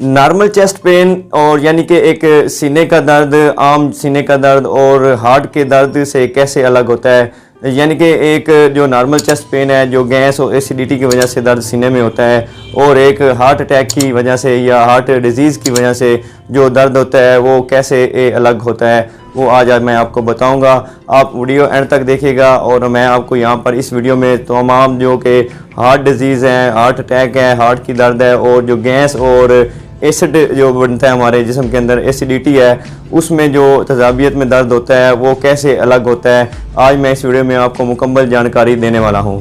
Normal chest pain और यानी कि एक सीने का दर्द, आम सीने का दर्द और हार्ट के दर्द से कैसे अलग होता है। यानी कि एक जो नॉर्मल चेस्ट पेन है, जो गैस और एसिडिटी की वजह से दर्द सीने में होता है, और एक हार्ट अटैक की वजह से या हार्ट डिजीज़ की वजह से जो दर्द होता है वो कैसे अलग होता है, वो आज मैं आपको बताऊंगा। आप वीडियो एंड तक देखिएगा और मैं आपको यहाँ पर इस वीडियो में तमाम जो कि हार्ट डिजीज़ हैं, हार्ट अटैक है, हार्ट की दर्द है और जो गैस और एसिड जो बनता है हमारे जिस्म के अंदर, एसिडिटी है, उसमें जो तजाबियत में दर्द होता है वो कैसे अलग होता है, आज मैं इस वीडियो में आपको मुकम्मल जानकारी देने वाला हूँ।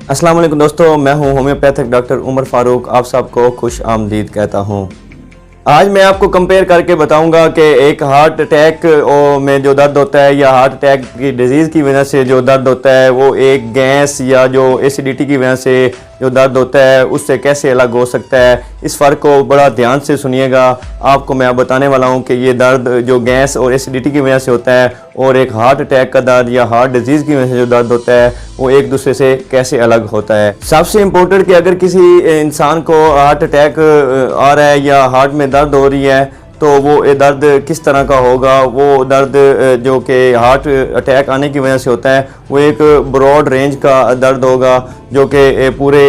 अस्सलाम वालेकुम दोस्तों, मैं हूँ होम्योपैथिक डॉक्टर उमर फारूक, आप सबको खुश आमदीद कहता हूँ। आज मैं आपको कंपेयर करके बताऊंगा कि एक हार्ट अटैक में जो दर्द होता है या हार्ट अटैक की डिजीज़ की वजह से जो दर्द होता है वो एक गैस या जो एसिडिटी की वजह से जो दर्द होता है उससे कैसे अलग हो सकता है। इस फ़र्क को बड़ा ध्यान से सुनिएगा। आपको मैं बताने वाला हूँ कि ये दर्द जो गैस और एसिडिटी की वजह से होता है और एक हार्ट अटैक का दर्द या हार्ट डिजीज़ की वजह से जो दर्द होता है वो एक दूसरे से कैसे अलग होता है। सबसे इम्पोर्टेंट कि अगर किसी इंसान को हार्ट अटैक आ रहा है या हार्ट में दर्द हो रही है तो वो दर्द किस तरह का होगा। वो दर्द जो कि हार्ट अटैक आने की वजह से होता है वो एक ब्रॉड रेंज का दर्द होगा जो कि पूरे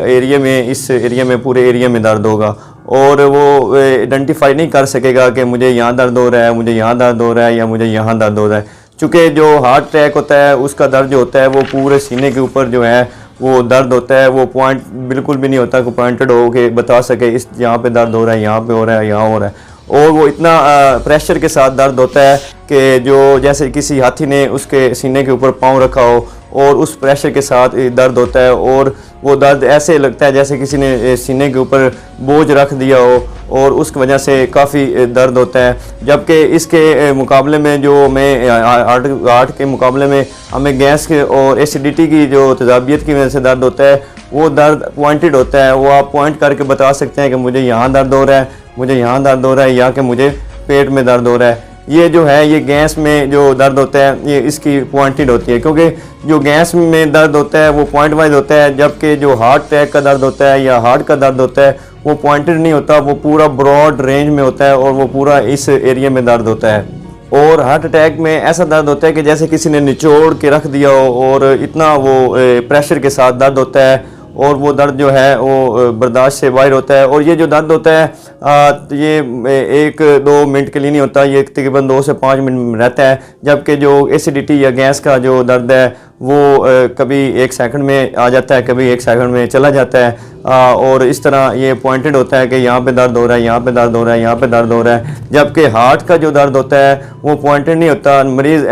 एरिया में, इस एरिया में, पूरे एरिया में दर्द होगा और वो आइडेंटिफाई नहीं कर सकेगा कि मुझे यहाँ दर्द हो रहा है, मुझे यहाँ दर्द हो रहा है या मुझे यहाँ दर्द हो रहा है। चूँकि जो हार्ट अटैक होता है उसका दर्द जो होता है वो पूरे सीने के ऊपर जो है वो दर्द होता है, वो पॉइंट बिल्कुल भी नहीं होता कि पॉइंटेड हो के बता सके इस यहाँ पे दर्द हो रहा है, यहाँ पे हो रहा है, यहाँ हो रहा है। और वो इतना प्रेशर के साथ दर्द होता है कि जो जैसे किसी हाथी ने उसके सीने के ऊपर पाँव रखा हो और उस प्रेशर के साथ दर्द होता है और वो दर्द ऐसे लगता है जैसे किसी ने सीने के ऊपर बोझ रख दिया हो और उसकी वजह से काफ़ी दर्द होता है। जबकि इसके मुकाबले में जो हमें हार्ट के मुकाबले में हमें गैस के और एसिडिटी की जो तजाबियत की वजह से दर्द होता है वो दर्द पॉइंटेड होता है। वो आप पॉइंट करके बता सकते हैं कि मुझे यहाँ दर्द हो रहा है, मुझे यहाँ दर्द हो रहा है या कि मुझे पेट में दर्द हो रहा है। ये जो है ये गैस में जो दर्द होता है ये इसकी पॉइंटेड होती है, क्योंकि जो गैस में दर्द होता है वो पॉइंट वाइज होता है, जबकि जो हार्ट अटैक का दर्द होता है या हार्ट का दर्द होता है वो पॉइंटेड नहीं होता, वो पूरा ब्रॉड रेंज में होता है और वो पूरा इस एरिया में दर्द होता है। और हार्ट अटैक में ऐसा दर्द होता है कि जैसे किसी ने निचोड़ के रख दिया हो और इतना वो प्रेशर के साथ दर्द होता है और वो दर्द जो है वो बर्दाश्त से बाहर होता है। और ये जो दर्द होता है ये 1-2 मिनट के लिए नहीं होता, ये तकरीबन 2 से 5 मिनट में रहता है। जबकि जो एसिडिटी या गैस का जो दर्द है वो कभी 1 सेकंड में आ जाता है, कभी 1 सेकंड में चला जाता है। और इस तरह ये पॉइंटेड होता है कि यहाँ पे दर्द हो रहा है, यहाँ पे दर्द हो रहा है, यहाँ पे दर्द हो रहा है। जबकि हार्ट का जो दर्द होता है वो पॉइंटेड नहीं होता, मरीज़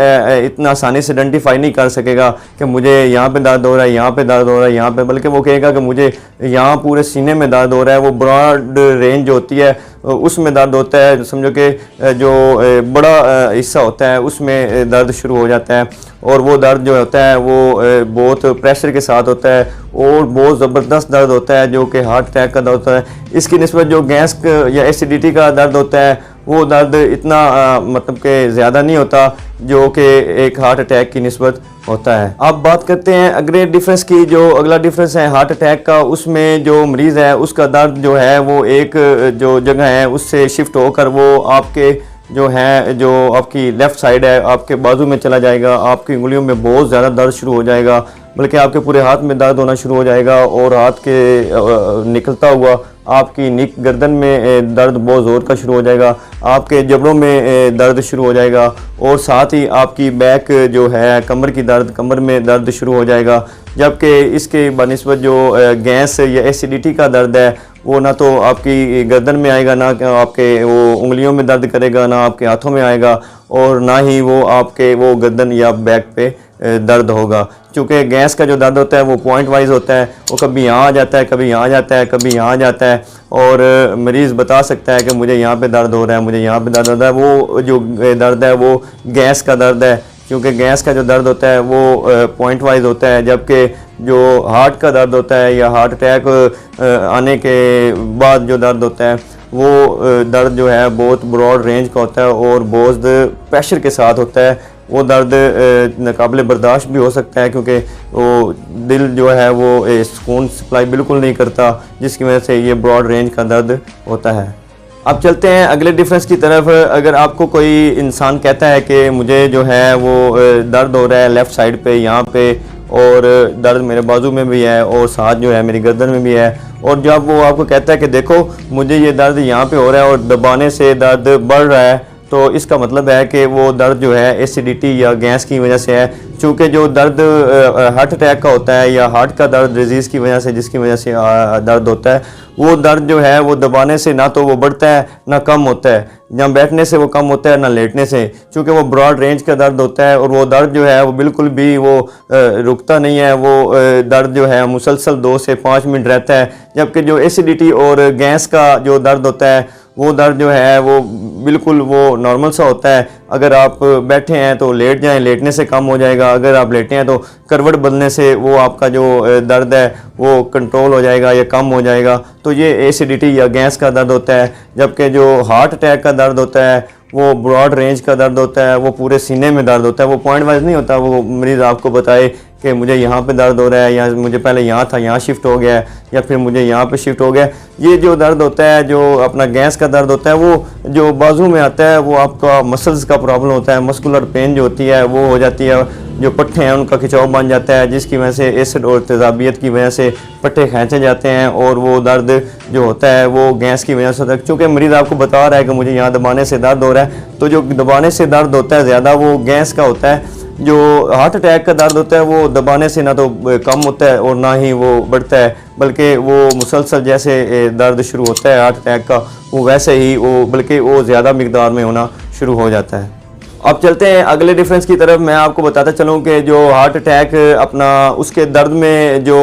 इतना आसानी से आइडेंटिफाई नहीं कर सकेगा कि मुझे यहाँ पे दर्द हो रहा है, यहाँ पे दर्द हो रहा है, यहाँ पे, बल्कि वो कहेगा कि मुझे यहाँ पूरे सीने में दर्द हो रहा है। वो ब्रॉड रेंज जो होती है उसमें दर्द होता है, समझो कि जो बड़ा हिस्सा होता है उसमें दर्द शुरू हो जाता है और वो दर्द जो होता है वो बहुत प्रेशर के साथ होता है और बहुत ज़बरदस्त दर्द होता है जो कि हार्ट अटैक का दर्द होता है। इसकी निस्बत जो गैस या एसिडिटी का दर्द होता है वो दर्द इतना मतलब कि ज़्यादा नहीं होता जो कि एक हार्ट अटैक की निस्बत होता है। अब बात करते हैं अगले डिफरेंस की। जो अगला डिफरेंस है हार्ट अटैक का, उसमें जो मरीज़ है उसका दर्द जो है वो एक जो जगह है उससे शिफ्ट होकर वो आपके जो है, जो आपकी लेफ़्ट साइड है, आपके बाजू में चला जाएगा, आपकी उंगलियों में बहुत ज़्यादा दर्द शुरू हो जाएगा, बल्कि आपके पूरे हाथ में दर्द होना शुरू हो जाएगा और हाथ के निकलता हुआ आपकी निक गर्दन में दर्द बहुत ज़ोर का शुरू हो जाएगा, आपके जबड़ों में दर्द शुरू हो जाएगा और साथ ही आपकी बैक जो है, कमर की दर्द, कमर में दर्द शुरू हो जाएगा। जबकि इसके बनिस्बत जो गैस या एसिडिटी का दर्द है वो ना तो आपकी गर्दन में आएगा, ना आपके वो उंगलियों में दर्द करेगा, ना आपके हाथों में आएगा और ना ही वो आपके वो गर्दन या बैक पे दर्द होगा। चूँकि गैस का जो दर्द होता है वो पॉइंट वाइज होता है, वो कभी यहाँ आ जाता है, कभी यहाँ आ जाता है, कभी यहाँ आ जाता है और मरीज़ बता सकता है कि मुझे यहाँ पे दर्द हो रहा है, मुझे यहाँ पे दर्द होता है। वो जो दर्द है वो गैस का दर्द है, क्योंकि गैस का जो दर्द होता है वो पॉइंट वाइज होता है। जबकि जो हार्ट का दर्द होता है या हार्ट अटैक आने के बाद जो दर्द होता है वो दर्द जो है बहुत ब्रॉड रेंज का होता है और बहुत प्रेशर के साथ होता है। वो दर्द नाकाबिले बर्दाश्त भी हो सकता है, क्योंकि वो दिल जो है वो सुकून सप्लाई बिल्कुल नहीं करता, जिसकी वजह से ये ब्रॉड रेंज का दर्द होता है। अब चलते हैं अगले डिफरेंस की तरफ। अगर आपको कोई इंसान कहता है कि मुझे जो है वो दर्द हो रहा है लेफ़्ट साइड पे, यहाँ पे, और दर्द मेरे बाजू में भी है और साथ जो है मेरी गर्दन में भी है, और जब वो आपको कहता है कि देखो मुझे ये दर्द यहाँ पे हो रहा है और दबाने से दर्द बढ़ रहा है, तो इसका मतलब है कि वो दर्द जो है एसिडिटी या गैस की वजह से है। चूँकि जो दर्द हार्ट अटैक का होता है या हार्ट का दर्द डिजीज़ की वजह से, जिसकी वजह से दर्द होता है, वो दर्द जो है वो दबाने से ना तो वो बढ़ता है ना कम होता है, ना बैठने से वो कम होता है ना लेटने से, क्योंकि वो ब्रॉड रेंज का दर्द होता है। और वो दर्द जो है वो बिल्कुल भी वो रुकता नहीं है, वो दर्द जो है मुसलसल 2 से 5 मिनट रहता है। जबकि जो एसिडिटी और गैस का जो दर्द होता है वो दर्द जो है वो बिल्कुल वो नॉर्मल सा होता है। अगर आप बैठे हैं तो लेट जाएं, लेटने से कम हो जाएगा। अगर आप लेटे हैं तो करवट बदलने से वो आपका जो दर्द है वो कंट्रोल हो जाएगा या कम हो जाएगा। तो ये एसिडिटी या गैस का दर्द होता है। जबकि जो हार्ट अटैक का दर्द होता है वो ब्रॉड रेंज का दर्द होता है, वो पूरे सीने में दर्द होता है, वो पॉइंट वाइज नहीं होता। वो मरीज़ आपको बताए कि मुझे यहाँ पे दर्द हो रहा है, या मुझे पहले यहाँ था यहाँ शिफ्ट हो गया है, या फिर मुझे यहाँ पे शिफ्ट हो गया। ये जो दर्द होता है, जो अपना गैस का दर्द होता है, वो जो बाजू में आता है, वो आपका मसल्स का प्रॉब्लम होता है। मस्कुलर पेन जो होती है वो हो जाती है, जो पट्टे हैं उनका खिंचाव बन जाता है, जिसकी वजह से एसिड और तेज़ाबियत की वजह से पट्टे खींचे जाते हैं और वो दर्द जो होता है वो गैस की वजह से होता है। चूँकि मरीज़ आपको बता रहा है कि मुझे यहाँ दबाने से दर्द हो रहा है, तो जो दबाने से दर्द होता है ज़्यादा वो गैस का होता है। जो हार्ट अटैक का दर्द होता है वो दबाने से ना तो कम होता है और ना ही वो बढ़ता है, बल्कि वो मुसलसल जैसे दर्द शुरू होता है हार्ट अटैक का, वो वैसे ही वो बल्कि वो ज़्यादा मिकदार में होना शुरू हो जाता है। अब चलते हैं अगले डिफरेंस की तरफ। मैं आपको बताता चलूँ कि जो हार्ट अटैक अपना उसके दर्द में जो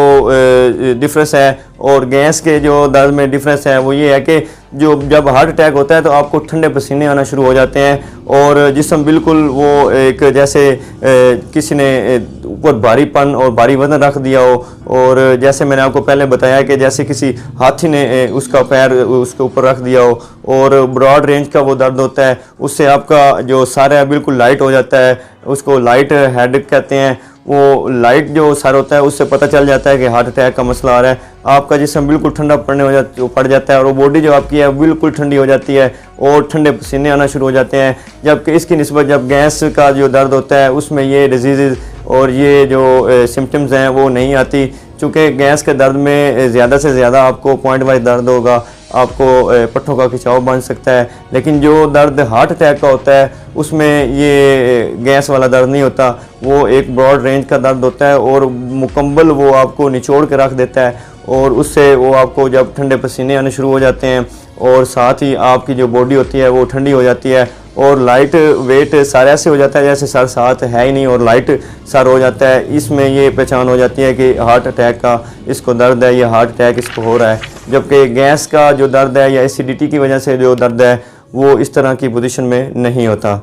डिफरेंस है और गैस के जो दर्द में डिफरेंस है वो ये है कि जो जब हार्ट अटैक होता है तो आपको ठंडे पसीने आना शुरू हो जाते हैं और जिस्म बिल्कुल वो एक जैसे किसी ने ऊपर भारीपन और भारी वजन रख दिया हो, और जैसे मैंने आपको पहले बताया कि जैसे किसी हाथी ने उसका पैर उसके ऊपर रख दिया हो। और ब्रॉड रेंज का वो दर्द होता है, उससे आपका जो सर है बिल्कुल लाइट हो जाता है, उसको लाइट हेड कहते हैं। वो लाइट जो सर होता है उससे पता चल जाता है कि हार्ट अटैक का मसला आ रहा है। आपका जिस्म बिल्कुल ठंडा पड़ जाता है और वो बॉडी जो आपकी है बिल्कुल ठंडी हो जाती है और ठंडे पसीने आना शुरू हो जाते हैं। जबकि इसकी निस्बत जब गैस का जो दर्द होता है उसमें ये डिजीज़ और ये जो सिम्टम्स हैं वो नहीं आती। चूँकि गैस के दर्द में ज़्यादा से ज़्यादा आपको पॉइंट वाइज दर्द होगा, आपको पट्टों का खिंचाव बन सकता है, लेकिन जो दर्द हार्ट अटैक का होता है उसमें ये गैस वाला दर्द नहीं होता। वो एक ब्रॉड रेंज का दर्द होता है और मुकम्मल वो आपको निचोड़ के रख देता है और उससे वो आपको जब ठंडे पसीने आने शुरू हो जाते हैं और साथ ही आपकी जो बॉडी होती है वो ठंडी हो जाती है और लाइट वेट सर ऐसे हो जाता है जैसे सर साथ है ही नहीं और लाइट सर हो जाता है। इसमें ये पहचान हो जाती है कि हार्ट अटैक का इसको दर्द है या हार्ट अटैक इसको हो रहा है। जबकि गैस का जो दर्द है या एसिडिटी की वजह से जो दर्द है वो इस तरह की पोजीशन में नहीं होता।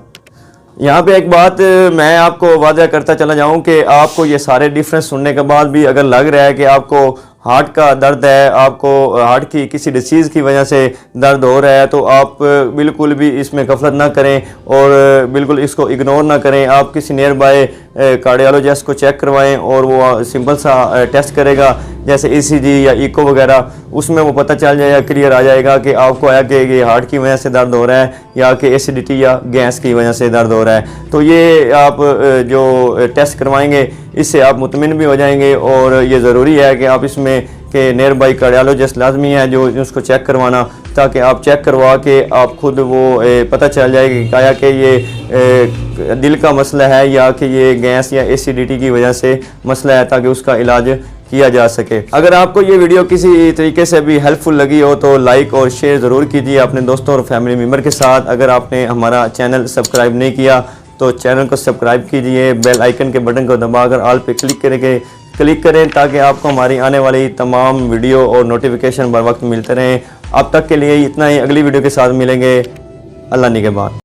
यहाँ पे एक बात मैं आपको वादा करता चला जाऊँ कि आपको ये सारे डिफरेंस सुनने के बाद भी अगर लग रहा है कि आपको हार्ट का दर्द है, आपको हार्ट की किसी डिसीज़ की वजह से दर्द हो रहा है, तो आप बिल्कुल भी इसमें गफलत ना करें और बिल्कुल इसको इग्नोर ना करें। आप किसी नियर बाय कार्डियोलॉजिस्ट को चेक करवाएं और वो सिंपल सा टेस्ट करेगा जैसे ECG या इको वगैरह, उसमें वो पता चल जाएगा, क्लियर आ जाएगा कि आपको है कि ये हार्ट की वजह से दर्द हो रहा है या कि एसिडिटी या गैस की वजह से दर्द हो रहा है। तो ये आप जो टेस्ट करवाएंगे इससे आप मुतमिन भी हो जाएंगे और ये ज़रूरी है कि आप इसमें कि नियर बाई कार्डियोलॉजिस्ट लाजमी है जो उसको चेक करवाना, ताकि आप चेक करवा के आप खुद वो पता चल जाएगा कि ये दिल का मसला है या कि ये गैस या एसिडिटी की वजह से मसला है, ताकि उसका इलाज किया जा सके। अगर आपको ये वीडियो किसी तरीके से भी हेल्पफुल लगी हो तो लाइक और शेयर ज़रूर कीजिए अपने दोस्तों और फैमिली मेम्बर के साथ। अगर आपने हमारा चैनल सब्सक्राइब नहीं किया तो चैनल को सब्सक्राइब कीजिए, बेल आइकन के बटन को दबाकर ऑल पे क्लिक करें ताकि आपको हमारी आने वाली तमाम वीडियो और नोटिफिकेशन बर वक्त मिलते रहें। अब तक के लिए इतना ही, अगली वीडियो के साथ मिलेंगे। अल्लाह निगहबान।